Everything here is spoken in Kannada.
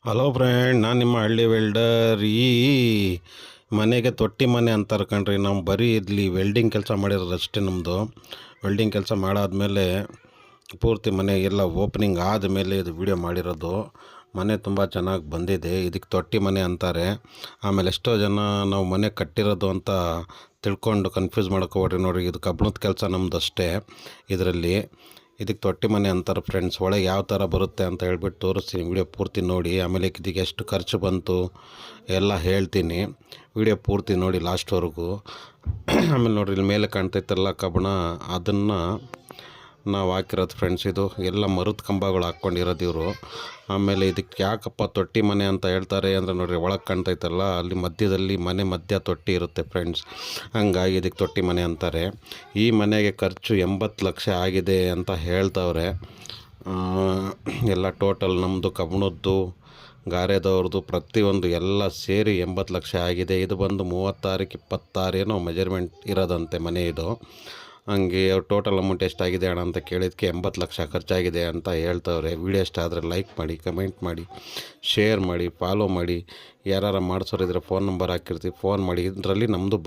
ಹಲೋ ಫ್ರೆಂಡ್, ನಾನು ನಿಮ್ಮ ಹಳ್ಳಿ ವೆಲ್ಡರ್. ಈ ಮನೆಗೆ ತೊಟ್ಟಿ ಮನೆ ಅಂತಾರೆ ಕಣ್ರಿ. ನಾವು ಬರೀ ಇಲ್ಲಿ ವೆಲ್ಡಿಂಗ್ ಕೆಲಸ ಮಾಡಿರೋದು ಅಷ್ಟೇ. ನಮ್ಮದು ವೆಲ್ಡಿಂಗ್ ಕೆಲಸ ಮಾಡಾದ್ಮೇಲೆ ಪೂರ್ತಿ ಮನೆ ಎಲ್ಲ ಓಪನಿಂಗ್ ಆದಮೇಲೆ ಇದು ವಿಡಿಯೋ ಮಾಡಿರೋದು. ಮನೆ ತುಂಬ ಚೆನ್ನಾಗಿ ಬಂದಿದೆ. ಇದಕ್ಕೆ ತೊಟ್ಟಿ ಮನೆ ಅಂತಾರೆ. ಆಮೇಲೆ ಎಷ್ಟೋ ಜನ ನಾವು ಮನೆ ಕಟ್ಟಿರೋದು ಅಂತ ತಿಳ್ಕೊಂಡು ಕನ್ಫ್ಯೂಸ್ ಮಾಡ್ಕೋಬೇಡ್ರಿ. ನೋಡಿರಿ, ಇದು ಕಬ್ಬಣದ ಕೆಲಸ ನಮ್ಮದು ಅಷ್ಟೇ. ಇದಕ್ಕೆ ತೊಟ್ಟಿ ಮನೆ ಅಂತಾರೆ ಫ್ರೆಂಡ್ಸ್. ಒಳಗೆ ಯಾವ ಥರ ಬರುತ್ತೆ ಅಂತ ಹೇಳ್ಬಿಟ್ಟು ತೋರಿಸ್ತೀನಿ. ವಿಡಿಯೋ ಪೂರ್ತಿ ನೋಡಿ. ಆಮೇಲೆ ಇದಕ್ಕೆ ಎಷ್ಟು ಖರ್ಚು ಬಂತು ಎಲ್ಲ ಹೇಳ್ತೀನಿ. ವಿಡಿಯೋ ಪೂರ್ತಿ ನೋಡಿ ಲಾಸ್ಟ್ವರೆಗೂ. ಆಮೇಲೆ ನೋಡಿರಿ, ಇಲ್ಲಿ ಮೇಲೆ ಕಾಣ್ತೈತಲ್ಲ ಕಬ್ಬಣ, ಅದನ್ನು ನಾವು ಹಾಕಿರೋದು ಫ್ರೆಂಡ್ಸ್. ಇದು ಎಲ್ಲ ಮರದ ಕಂಬಗಳು ಹಾಕ್ಕೊಂಡಿರೋದು ಇವರು. ಆಮೇಲೆ ಇದಕ್ಕೆ ಯಾಕಪ್ಪ ತೊಟ್ಟಿ ಮನೆ ಅಂತ ಹೇಳ್ತಾರೆ ಅಂದರೆ, ನೋಡಿರಿ ಒಳಗೆ ಕಾಣ್ತೈತಲ್ಲ, ಅಲ್ಲಿ ಮಧ್ಯದಲ್ಲಿ ಮನೆ ಮಧ್ಯ ತೊಟ್ಟಿ ಇರುತ್ತೆ ಫ್ರೆಂಡ್ಸ್. ಹಂಗಾಗಿ ಇದಕ್ಕೆ ತೊಟ್ಟಿ ಮನೆ ಅಂತಾರೆ. ಈ ಮನೆಗೆ ಖರ್ಚು 80 ಲಕ್ಷ ಆಗಿದೆ ಅಂತ ಹೇಳ್ತವ್ರೆ. ಎಲ್ಲ ಟೋಟಲ್ ನಮ್ಮದು ಕಬ್ಬಣದ್ದು, ಗಾರೆದವ್ರದ್ದು ಪ್ರತಿಯೊಂದು ಎಲ್ಲ ಸೇರಿ 80 ಲಕ್ಷ ಆಗಿದೆ. ಇದು ಬಂದು 36-26 ಏನೋ ಮೆಜರ್ಮೆಂಟ್ ಇರೋದಂತೆ ಮನೆ ಇದು. ಹಂಗೆ ಟೋಟಲ್ ಅಮೌಂಟ್ ಎಷ್ಟಾಗಿದೆ ಅಣ್ಣ ಅಂತ ಕೇಳಿದ್ದಕ್ಕೆ 80 ಲಕ್ಷ ಖರ್ಚಾಗಿದೆ ಅಂತ ಹೇಳ್ತವ್ರೆ. ವಿಡಿಯೋ ಇಷ್ಟ ಆದರೆ ಲೈಕ್ ಮಾಡಿ, ಕಮೆಂಟ್ ಮಾಡಿ, ಶೇರ್ ಮಾಡಿ, ಫಾಲೋ ಮಾಡಿ. ಯಾರು ಮಾಡಿಸೋರಿದ್ರೆ ಫೋನ್ ನಂಬರ್ ಹಾಕಿರ್ತೀವಿ, ಫೋನ್ ಮಾಡಿ. ಇದರಲ್ಲಿ ನಮ್ಮದು